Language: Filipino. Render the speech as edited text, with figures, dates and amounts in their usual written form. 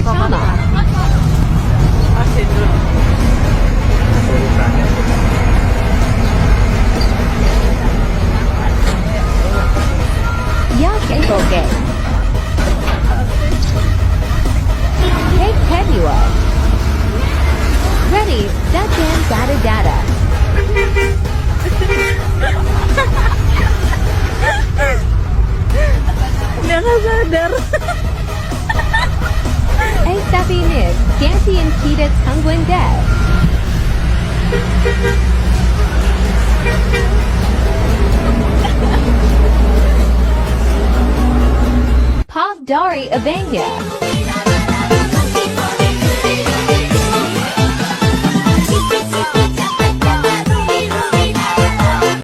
pertama. Ya Kekoke. Cake kedua. Ready, datang, dada. Dia nggak sadar. Tapi Nick, gantian kita tungguin deh. Pop dari abangnya.